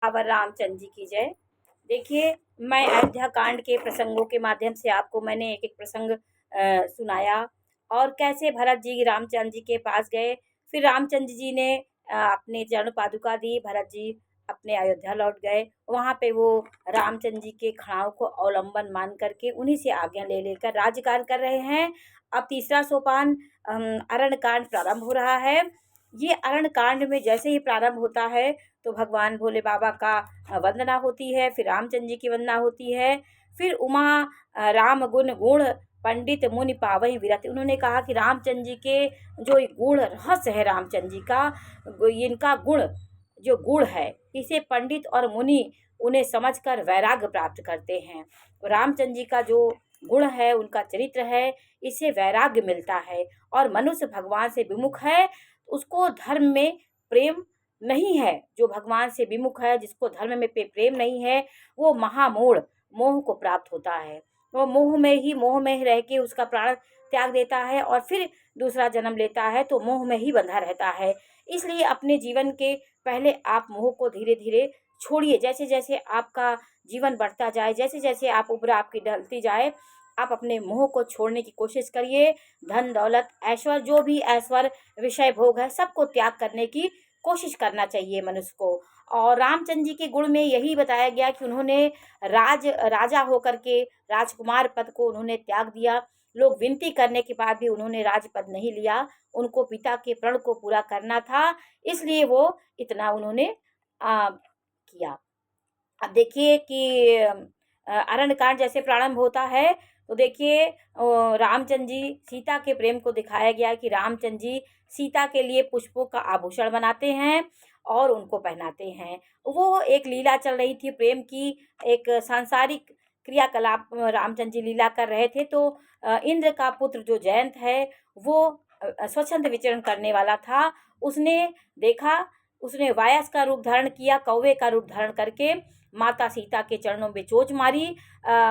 अवर रामचंद्र जी की जय। देखिए, मैं अयोध्या कांड के प्रसंगों के माध्यम से आपको मैंने एक एक प्रसंग सुनाया और कैसे भरत जी रामचंद्र जी के पास गए। फिर रामचंद्र जी ने अपने चरण पादुका दी, भरत जी अपने अयोध्या लौट गए। वहाँ पे वो रामचंद्र जी के खड़ाओं को अवलंबन मान करके उन्हीं से आज्ञा ले लेकर राज्य कार्य कर रहे हैं। अब तीसरा सोपान अरण्य कांड प्रारंभ हो रहा है। ये अरण्य कांड में जैसे ही प्रारंभ होता है तो भगवान भोले बाबा का वंदना होती है, फिर रामचंद्र जी की वंदना होती है, फिर उमा राम गुण गुण पंडित मुनि पावई विरत। उन्होंने कहा कि रामचंद्र जी के जो गुण रहस्य है, रामचंद्र जी का इनका गुण जो गुण है, इसे पंडित और मुनि उन्हें समझकर वैराग्य प्राप्त करते हैं। रामचंद्र जी का जो गुण है, उनका चरित्र है, इससे वैराग्य मिलता है। और मनुष्य भगवान से विमुख है, उसको धर्म में प्रेम नहीं है। जो भगवान से विमुख है, जिसको धर्म में प्रेम नहीं है, वो महामूढ़ मोह को प्राप्त होता है। वो मोह में ही रह के उसका प्राण त्याग देता है और फिर दूसरा जन्म लेता है तो मोह में ही बंधा रहता है। इसलिए अपने जीवन के पहले आप मोह को धीरे धीरे छोड़िए। जैसे जैसे आपका जीवन बढ़ता जाए, जैसे जैसे आप उम्र आपकी ढलती जाए, आप अपने मोह को छोड़ने की कोशिश करिए। धन दौलत ऐश्वर्य, जो भी ऐश्वर्य विषय भोग है, सबको त्याग करने की कोशिश करना चाहिए मनुष्य को। और रामचंद्र जी के गुण में यही बताया गया कि उन्होंने राजा होकर के राजकुमार पद को उन्होंने त्याग दिया। लोग विनती करने के बाद भी उन्होंने राजपद नहीं लिया। उनको पिता के प्रण को पूरा करना था, इसलिए वो इतना उन्होंने किया। अब देखिए कि अरण्य कांड जैसे प्रारंभ होता है तो देखिए रामचंद्र जी सीता के प्रेम को दिखाया गया कि रामचंद्र जी सीता के लिए पुष्पों का आभूषण बनाते हैं और उनको पहनाते हैं। वो एक लीला चल रही थी प्रेम की, एक सांसारिक क्रियाकलाप रामचंद्र जी लीला कर रहे थे। तो इंद्र का पुत्र जो जयंत है, वो स्वच्छंद विचरण करने वाला था। उसने देखा, उसने वायस का रूप धारण किया, कौवे का रूप धारण करके माता सीता के चरणों में चोंच मारी।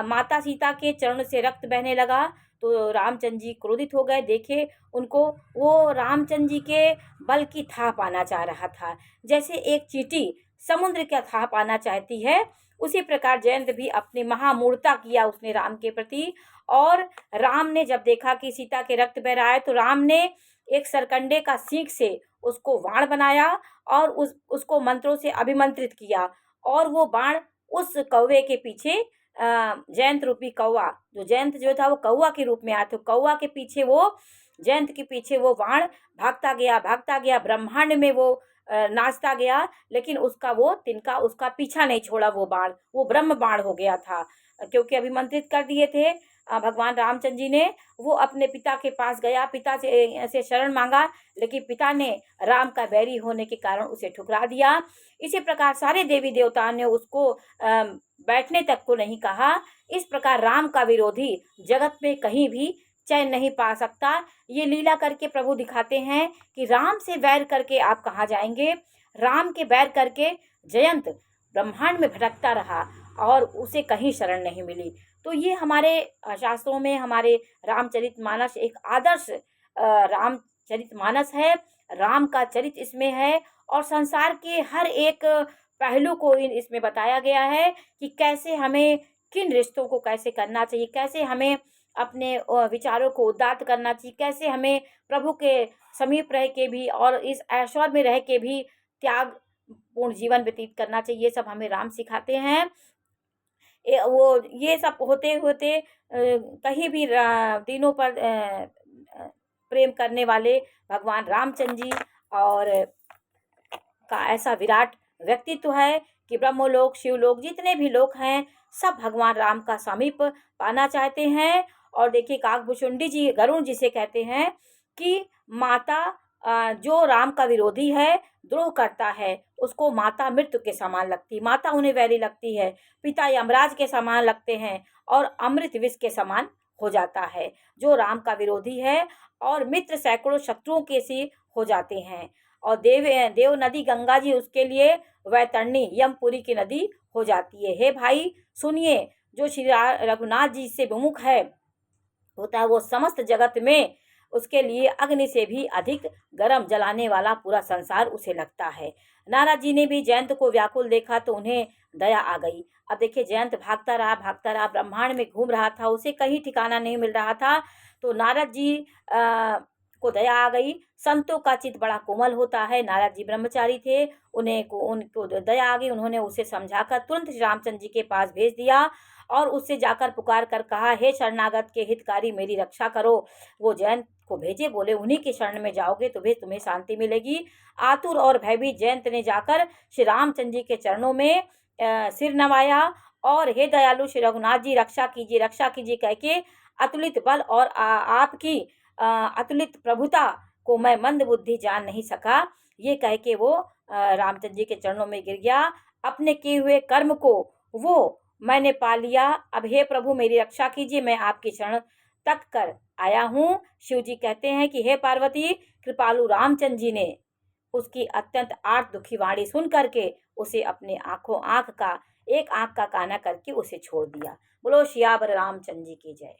माता सीता के चरण से रक्त बहने लगा तो रामचंद्र जी क्रोधित हो गए। देखे उनको, वो रामचंद्र जी के बल की थाह पाना चाह रहा था। जैसे एक चींटी समुद्र का थाह पाना चाहती है, उसी प्रकार जयंत भी अपनी महामूर्ता किया उसने राम के प्रति। और राम ने जब देखा कि सीता के रक्त बह रहा है तो राम ने एक सरकंडे का सींग से उसको वाण बनाया और उसको मंत्रों से अभिमंत्रित किया। और वो बाण उस कौवे के पीछे जयंत रूपी कौवा, जो जयंत जो था वो कौवा के रूप में आया था, कौवा के पीछे वो जयंत के पीछे वो बाण भागता गया ब्रह्मांड में वो नाचता गया, लेकिन उसका वो तिनका उसका पीछा नहीं छोड़ा। वो बाण वो ब्रह्म बाण हो गया था, क्योंकि अभिमंत्रित कर दिए थे भगवान रामचंद्र जी ने। वो अपने पिता के पास गया, पिता से शरण मांगा, लेकिन पिता ने राम का बैरी होने के कारण उसे ठुकरा दिया। इसी प्रकार सारे देवी देवताओं ने उसको बैठने तक को नहीं कहा। इस प्रकार राम का विरोधी जगत में कहीं भी चैन नहीं पा सकता। ये लीला करके प्रभु दिखाते हैं कि राम से वैर करके आप कहाँ जाएंगे। राम के बैर करके जयंत ब्रह्मांड में भटकता रहा और उसे कहीं शरण नहीं मिली। तो ये हमारे शास्त्रों में हमारे रामचरितमानस एक आदर्श रामचरितमानस है। राम का चरित्र इसमें है और संसार के हर एक पहलू को इसमें बताया गया है कि कैसे हमें किन रिश्तों को कैसे करना चाहिए, कैसे हमें अपने विचारों को उदात्त करना चाहिए, कैसे हमें प्रभु के समीप रह के भी और इस ऐश्वर्य में रह के भी त्याग पूर्ण जीवन व्यतीत करना चाहिए। ये सब हमें राम सिखाते हैं। ये सब होते होते कहीं भी तीनों पर प्रेम करने वाले भगवान रामचंद्र जी और का ऐसा विराट व्यक्तित्व है कि ब्रह्मलोक शिवलोक जितने भी लोग हैं, सब भगवान राम का समीप पाना चाहते हैं। और देखिए काकभूषुंडी जी गरुण जिसे कहते हैं कि माता जो राम का विरोधी है, द्रोह करता है, उसको माता मृत्यु के समान लगती, माता उन्हें वैरी लगती है। पिता यमराज के समान लगते हैं और अमृत विष के समान हो जाता है जो राम का विरोधी है। और मित्र सैकड़ों शत्रुओं के सी हो जाते हैं। और देव नदी गंगा जी उसके लिए वैतरणी यमपुरी की नदी हो जाती है। हे भाई सुनिए, जो श्री रघुनाथ जी से विमुख है होता है, वो समस्त जगत में उसके लिए अग्नि से भी अधिक गर्म जलाने वाला पूरा संसार उसे लगता है। नारद जी ने भी जयंत को व्याकुल देखा तो उन्हें दया आ गई। अब देखिए, जयंत भागता रहा, ब्रह्मांड में घूम रहा था, उसे कहीं ठिकाना नहीं मिल रहा था। तो नारद जी को दया आ गई। संतों का चित्त बड़ा कोमल होता है। नारद जी ब्रह्मचारी थे, उनको दया आ गई। उन्होंने उसे समझाकर तुरंत श्री रामचंद्र जी के पास भेज दिया और उससे जाकर पुकार कर कहा, हे शरणागत के हितकारी, मेरी रक्षा करो। वो जयंत को भेजे, बोले उन्हीं के शरण में जाओगे तो भी तुम्हें शांति मिलेगी। आतुर और भयभीत जयंत ने जाकर श्री रामचंद्र जी के चरणों में सिर नवाया और हे दयालु श्री रघुनाथ जी, रक्षा कीजिए कह के अतुलित बल और आपकी अतुलित प्रभुता को मैं मंद बुद्धि जान नहीं सका, ये कह के वो रामचंद्र जी के चरणों में गिर गया। अपने किए हुए कर्म को वो मैंने पा लिया, अब हे प्रभु मेरी रक्षा कीजिए, मैं आपकी शरण तक कर आया हूँ। शिव जी कहते हैं कि हे पार्वती, कृपालु रामचंद्र जी ने उसकी अत्यंत आर्त दुखी वाणी सुन करके उसे अपने एक आंख का काना करके उसे छोड़ दिया। बोलो सियावर रामचंद्र जी की जय।